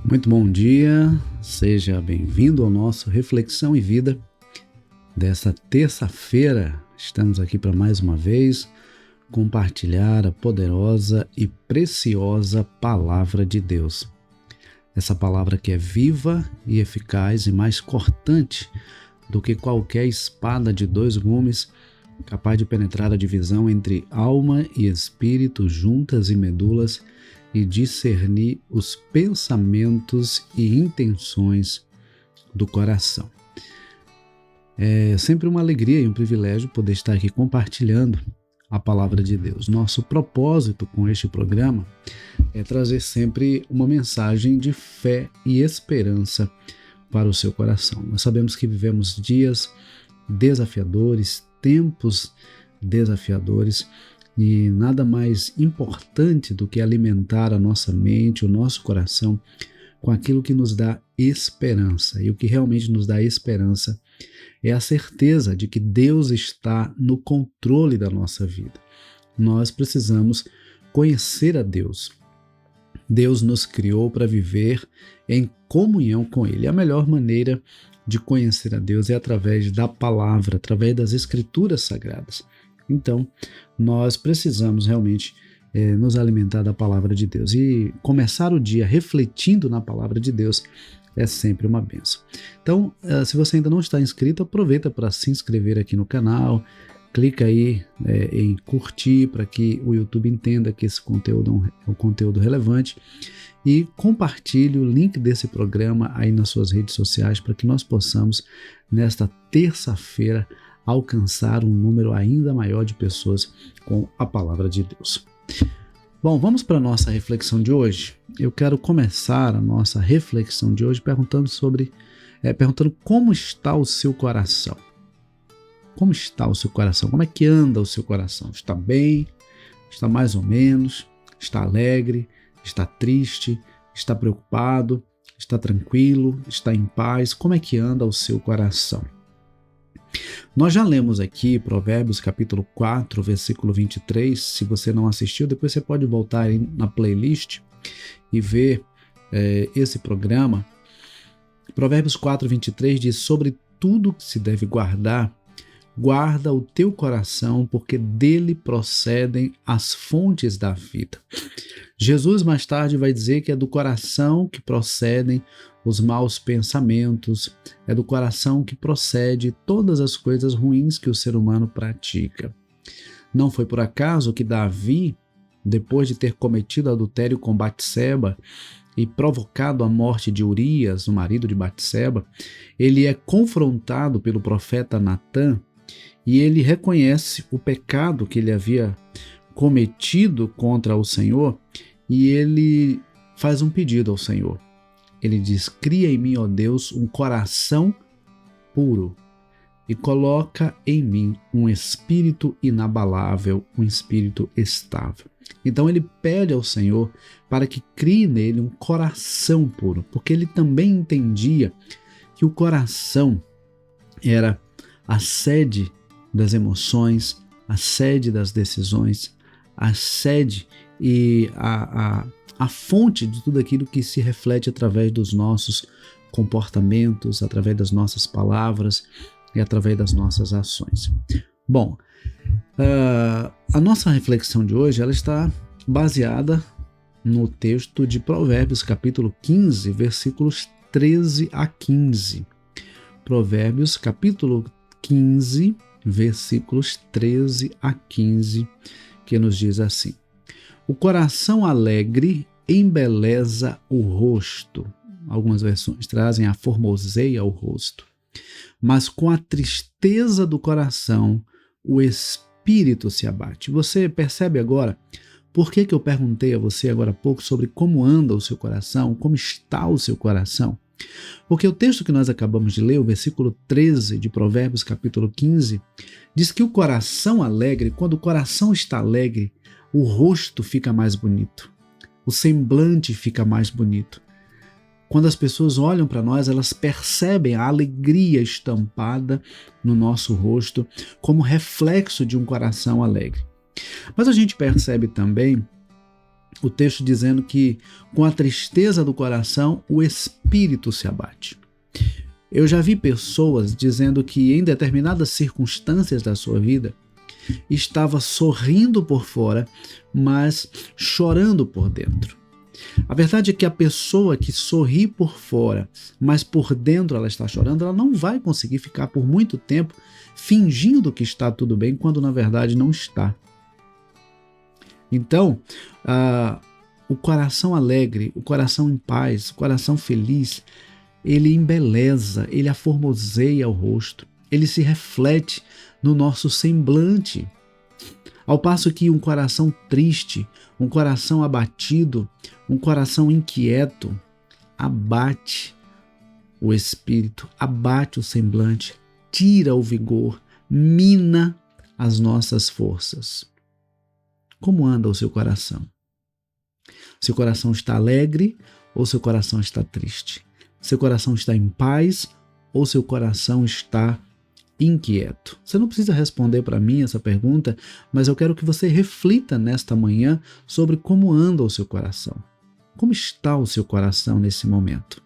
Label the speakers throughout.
Speaker 1: Muito bom dia, seja bem-vindo ao nosso Reflexão e Vida dessa terça-feira. Estamos aqui para mais uma vez compartilhar a poderosa e preciosa Palavra de Deus. Essa palavra que é viva e eficaz e mais cortante do que qualquer espada de dois gumes, capaz de penetrar a divisão entre alma e espírito, juntas e medulas, e discernir os pensamentos e intenções do coração. É sempre uma alegria e um privilégio poder estar aqui compartilhando a palavra de Deus. Nosso propósito com este programa é trazer sempre uma mensagem de fé e esperança para o seu coração. Nós sabemos que vivemos dias desafiadores, tempos desafiadores, e nada mais importante do que alimentar a nossa mente, o nosso coração com aquilo que nos dá esperança. E o que realmente nos dá esperança é a certeza de que Deus está no controle da nossa vida. Nós precisamos conhecer a Deus. Deus nos criou para viver em comunhão com Ele. A melhor maneira de conhecer a Deus é através da palavra, através das Escrituras Sagradas. Então, nós precisamos realmente nos alimentar da palavra de Deus. E começar o dia refletindo na palavra de Deus é sempre uma bênção. Então, se você ainda não está inscrito, aproveita para se inscrever aqui no canal, clica aí em curtir para que o YouTube entenda que esse conteúdo é um conteúdo relevante e compartilhe o link desse programa aí nas suas redes sociais para que nós possamos, nesta terça-feira, alcançar um número ainda maior de pessoas com a palavra de Deus. Bom, vamos para a nossa reflexão de hoje. Eu quero começar a nossa reflexão de hoje perguntando como está o seu coração. Como está o seu coração? Como é que anda o seu coração? Está bem? Está mais ou menos? Está alegre? Está triste? Está preocupado? Está tranquilo? Está em paz? Como é que anda o seu coração? Nós já lemos aqui Provérbios capítulo 4, versículo 23. Se você não assistiu, depois você pode voltar aí na playlist e ver esse programa. Provérbios 4, 23 diz: sobre tudo que se deve guarda o teu coração, porque dele procedem as fontes da vida. Jesus mais tarde vai dizer que é do coração que procedem os maus pensamentos, é do coração que procede todas as coisas ruins que o ser humano pratica. Não foi por acaso que Davi, depois de ter cometido adultério com Batseba e provocado a morte de Urias, o marido de Batseba, ele é confrontado pelo profeta Natã e ele reconhece o pecado que ele havia cometido contra o Senhor e ele faz um pedido ao Senhor. Ele diz: cria em mim, ó Deus, um coração puro e coloca em mim um espírito inabalável, um espírito estável. Então ele pede ao Senhor para que crie nele um coração puro, porque ele também entendia que o coração era a sede das emoções, a sede das decisões, a sede e a fonte de tudo aquilo que se reflete através dos nossos comportamentos, através das nossas palavras e através das nossas ações. Bom, a nossa reflexão de hoje ela está baseada no texto de Provérbios capítulo 15, versículos 13 a 15. Provérbios capítulo 15, versículos 13 a 15, que nos diz assim: o coração alegre embeleza o rosto. Algumas versões trazem a formoseia o rosto. Mas com a tristeza do coração, o espírito se abate. Você percebe agora por que eu perguntei a você agora há pouco sobre como anda o seu coração, como está o seu coração? Porque o texto que nós acabamos de ler, o versículo 13 de Provérbios capítulo 15, diz que o coração alegre, quando o coração está alegre, o rosto fica mais bonito, o semblante fica mais bonito. Quando as pessoas olham para nós, elas percebem a alegria estampada no nosso rosto como reflexo de um coração alegre. Mas a gente percebe também o texto dizendo que com a tristeza do coração o espírito se abate. Eu já vi pessoas dizendo que em determinadas circunstâncias da sua vida estava sorrindo por fora, mas chorando por dentro. A verdade é que a pessoa que sorri por fora, mas por dentro ela está chorando, ela não vai conseguir ficar por muito tempo fingindo que está tudo bem, quando na verdade não está. Então, o coração alegre, o coração em paz, o coração feliz, ele embeleza, ele aformoseia o rosto, ele se reflete no nosso semblante. Ao passo que um coração triste, um coração abatido, um coração inquieto, abate o espírito, abate o semblante, tira o vigor, mina as nossas forças. Como anda o seu coração? Seu coração está alegre ou seu coração está triste? Seu coração está em paz ou seu coração está inquieto? Você não precisa responder para mim essa pergunta, mas eu quero que você reflita nesta manhã sobre como anda o seu coração. Como está o seu coração nesse momento?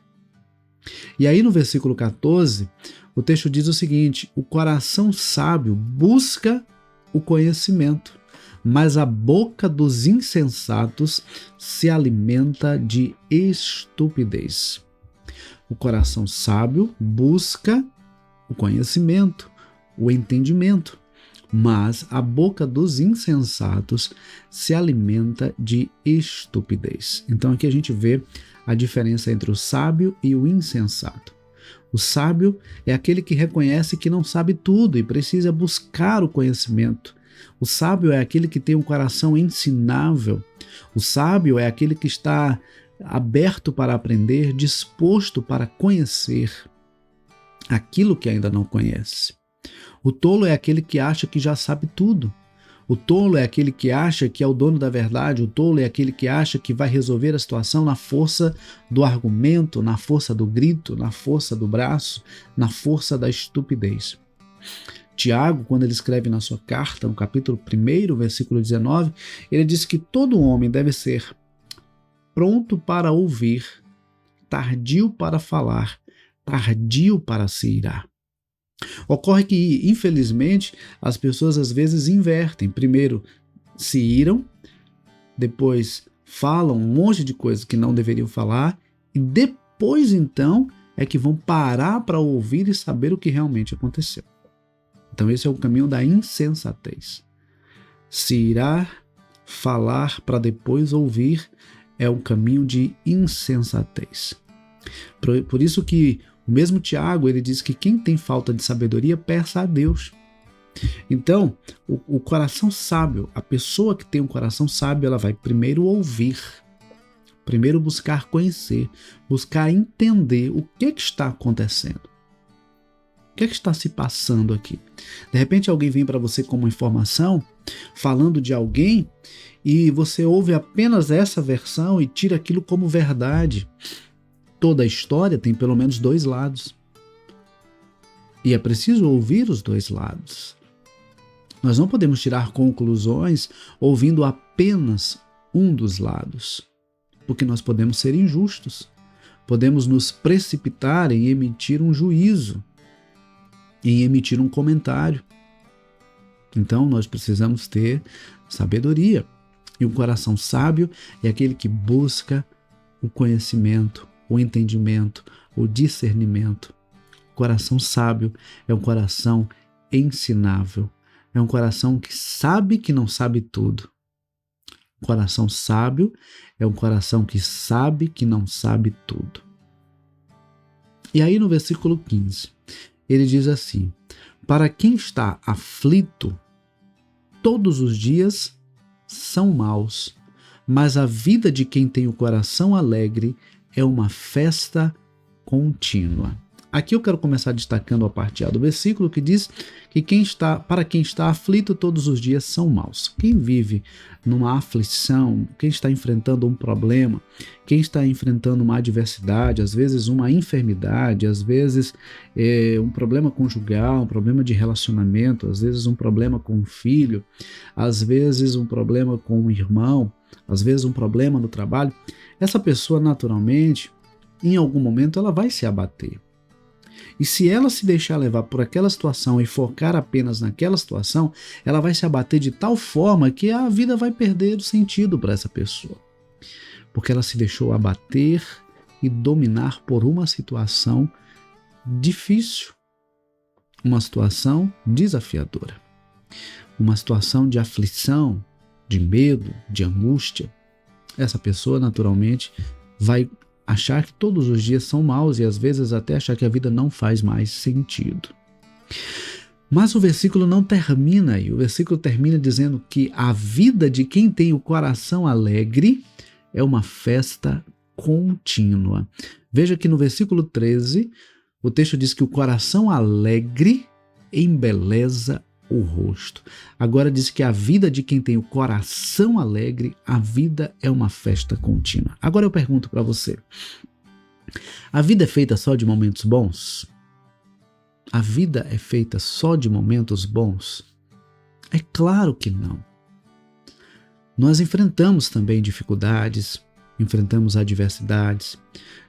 Speaker 1: E aí no versículo 14, o texto diz o seguinte: o coração sábio busca o conhecimento, mas a boca dos insensatos se alimenta de estupidez. O coração sábio busca o conhecimento, o entendimento, mas a boca dos insensatos se alimenta de estupidez. Então aqui a gente vê a diferença entre o sábio e o insensato. O sábio é aquele que reconhece que não sabe tudo e precisa buscar o conhecimento. O sábio é aquele que tem um coração ensinável. O sábio é aquele que está aberto para aprender, disposto para conhecer aquilo que ainda não conhece. O tolo é aquele que acha que já sabe tudo. O tolo é aquele que acha que é o dono da verdade. O tolo é aquele que acha que vai resolver a situação na força do argumento, na força do grito, na força do braço, na força da estupidez. Tiago, quando ele escreve na sua carta, no capítulo 1, versículo 19, ele diz que todo homem deve ser pronto para ouvir, tardio para falar, tardio para se irar. Ocorre que, infelizmente, as pessoas às vezes invertem. Primeiro se iram, depois falam um monte de coisas que não deveriam falar e depois então é que vão parar para ouvir e saber o que realmente aconteceu. Então esse é o caminho da insensatez. Se irar, falar para depois ouvir é um caminho de insensatez. Por isso que o mesmo Tiago, ele diz que quem tem falta de sabedoria, peça a Deus. Então, o coração sábio, a pessoa que tem um coração sábio, ela vai primeiro ouvir, primeiro buscar conhecer, buscar entender o que está acontecendo. O que está se passando aqui? De repente alguém vem para você com uma informação, falando de alguém, e você ouve apenas essa versão e tira aquilo como verdade. Toda a história tem pelo menos dois lados. E é preciso ouvir os dois lados. Nós não podemos tirar conclusões ouvindo apenas um dos lados, porque nós podemos ser injustos. Podemos nos precipitar em emitir um juízo, em emitir um comentário. Então nós precisamos ter sabedoria. E um coração sábio é aquele que busca o conhecimento, o entendimento, o discernimento. O coração sábio é um coração ensinável. É um coração que sabe que não sabe tudo. O coração sábio é um coração que sabe que não sabe tudo. E aí no versículo 15, ele diz assim: para quem está aflito, todos os dias são maus, mas a vida de quem tem o coração alegre é uma festa contínua. Aqui eu quero começar destacando a parte A do versículo que diz que para quem está aflito todos os dias são maus. Quem vive numa aflição, quem está enfrentando um problema, quem está enfrentando uma adversidade, às vezes uma enfermidade, às vezes um problema conjugal, um problema de relacionamento, às vezes um problema com um filho, às vezes um problema com um irmão, às vezes um problema no trabalho, essa pessoa naturalmente, em algum momento, ela vai se abater. E se ela se deixar levar por aquela situação e focar apenas naquela situação, ela vai se abater de tal forma que a vida vai perder o sentido para essa pessoa. Porque ela se deixou abater e dominar por uma situação difícil, uma situação desafiadora, uma situação de aflição, de medo, de angústia. Essa pessoa naturalmente vai achar que todos os dias são maus e às vezes até achar que a vida não faz mais sentido. Mas o versículo não termina aí. O versículo termina dizendo que a vida de quem tem o coração alegre é uma festa contínua. Veja que no versículo 13, o texto diz que o coração alegre embeleza o rosto. Agora diz que a vida de quem tem o coração alegre, a vida é uma festa contínua. Agora eu pergunto para você, a vida é feita só de momentos bons? A vida é feita só de momentos bons? É claro que não. Nós enfrentamos também dificuldades, enfrentamos adversidades.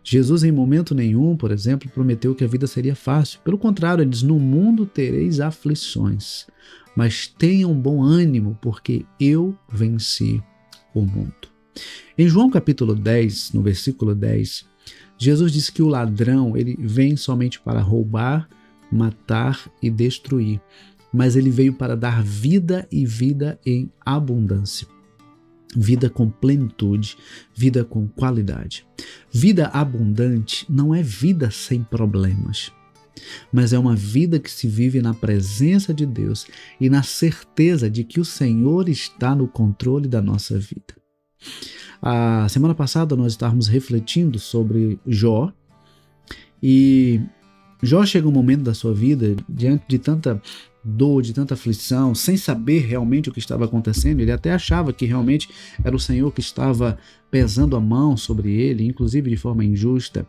Speaker 1: Jesus em momento nenhum, por exemplo, prometeu que a vida seria fácil. Pelo contrário, ele diz, no mundo tereis aflições, mas tenham bom ânimo, porque eu venci o mundo. Em João capítulo 10, no versículo 10, Jesus diz que o ladrão ele vem somente para roubar, matar e destruir, mas ele veio para dar vida e vida em abundância. Vida com plenitude, vida com qualidade. Vida abundante não é vida sem problemas, mas é uma vida que se vive na presença de Deus e na certeza de que o Senhor está no controle da nossa vida. A semana passada nós estávamos refletindo sobre Jó, e Jó chega um momento da sua vida, diante de tanta dor, de tanta aflição, sem saber realmente o que estava acontecendo. Ele até achava que realmente era o Senhor que estava pesando a mão sobre ele, inclusive de forma injusta,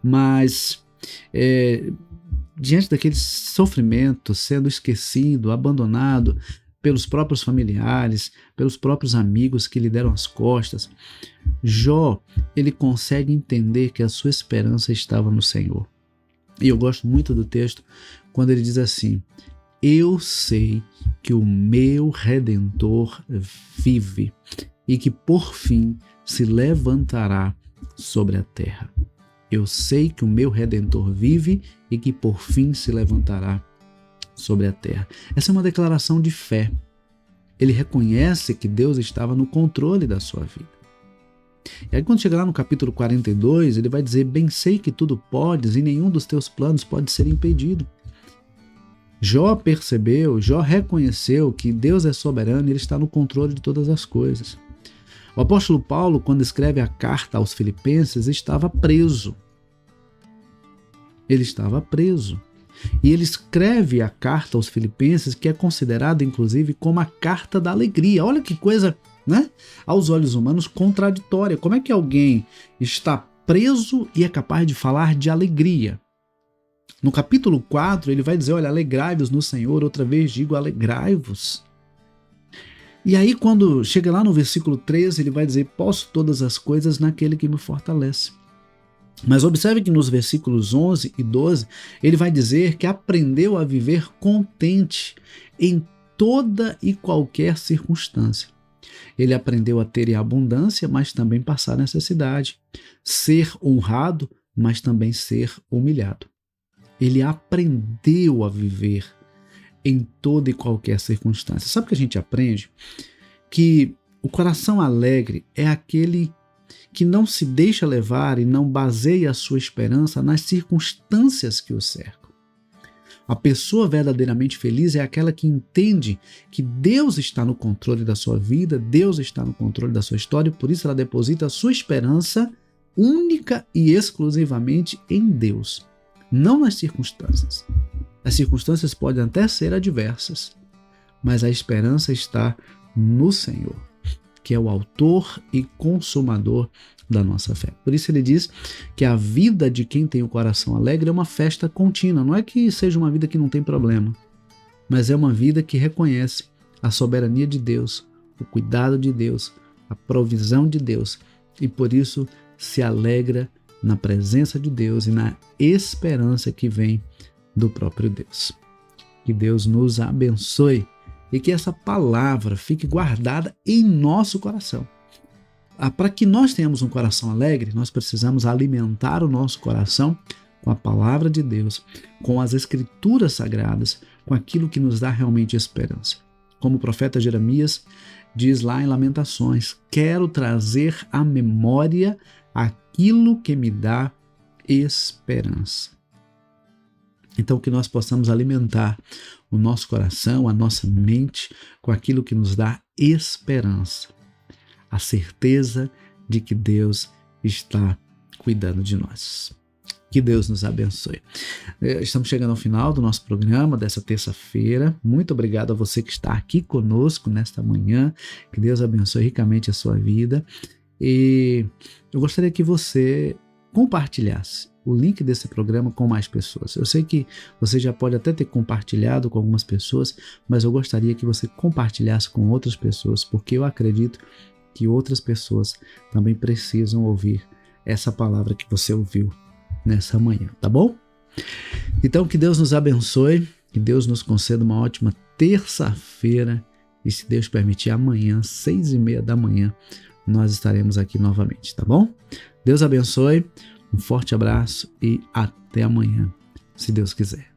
Speaker 1: mas diante daquele sofrimento, sendo esquecido, abandonado pelos próprios familiares, pelos próprios amigos que lhe deram as costas, Jó, ele consegue entender que a sua esperança estava no Senhor. E eu gosto muito do texto quando ele diz assim: eu sei que o meu Redentor vive e que por fim se levantará sobre a terra. Eu sei que o meu Redentor vive e que por fim se levantará sobre a terra. Essa é uma declaração de fé. Ele reconhece que Deus estava no controle da sua vida. E aí quando chegar lá no capítulo 42, ele vai dizer: bem sei que tudo podes e nenhum dos teus planos pode ser impedido. Jó percebeu, Jó reconheceu que Deus é soberano e ele está no controle de todas as coisas. O apóstolo Paulo, quando escreve a carta aos Filipenses, estava preso. Ele estava preso. E ele escreve a carta aos Filipenses, que é considerada inclusive como a carta da alegria. Olha que coisa, né? Aos olhos humanos, contraditória. Como é que alguém está preso e é capaz de falar de alegria? No capítulo 4, ele vai dizer: olha, alegrai-vos no Senhor, outra vez digo, alegrai-vos. E aí, quando chega lá no versículo 13, ele vai dizer: posso todas as coisas naquele que me fortalece. Mas observe que nos versículos 11 e 12, ele vai dizer que aprendeu a viver contente em toda e qualquer circunstância. Ele aprendeu a ter em abundância, mas também passar necessidade. Ser honrado, mas também ser humilhado. Ele aprendeu a viver em toda e qualquer circunstância. Sabe o que a gente aprende? Que o coração alegre é aquele que não se deixa levar e não baseia a sua esperança nas circunstâncias que o cercam. A pessoa verdadeiramente feliz é aquela que entende que Deus está no controle da sua vida, Deus está no controle da sua história, e por isso ela deposita a sua esperança única e exclusivamente em Deus, não nas circunstâncias. As circunstâncias podem até ser adversas, mas a esperança está no Senhor, que é o autor e consumador da nossa fé. Por isso ele diz que a vida de quem tem o coração alegre é uma festa contínua. Não é que seja uma vida que não tem problema, mas é uma vida que reconhece a soberania de Deus, o cuidado de Deus, a provisão de Deus e por isso se alegra na presença de Deus e na esperança que vem do próprio Deus. Que Deus nos abençoe e que essa palavra fique guardada em nosso coração. Para que nós tenhamos um coração alegre, nós precisamos alimentar o nosso coração com a palavra de Deus, com as escrituras sagradas, com aquilo que nos dá realmente esperança. Como o profeta Jeremias diz lá em Lamentações, quero trazer à memória aquilo que me dá esperança. Então, que nós possamos alimentar o nosso coração, a nossa mente, com aquilo que nos dá esperança. A certeza de que Deus está cuidando de nós. Que Deus nos abençoe. Estamos chegando ao final do nosso programa dessa terça-feira. Muito obrigado a você que está aqui conosco nesta manhã. Que Deus abençoe ricamente a sua vida. E eu gostaria que você compartilhasse o link desse programa com mais pessoas. Eu sei que você já pode até ter compartilhado com algumas pessoas, mas eu gostaria que você compartilhasse com outras pessoas, porque eu acredito que outras pessoas também precisam ouvir essa palavra que você ouviu nessa manhã, tá bom? Então, que Deus nos abençoe, que Deus nos conceda uma ótima terça-feira e, se Deus permitir, amanhã, 6:30 da manhã, nós estaremos aqui novamente, tá bom? Deus abençoe, um forte abraço e até amanhã, se Deus quiser.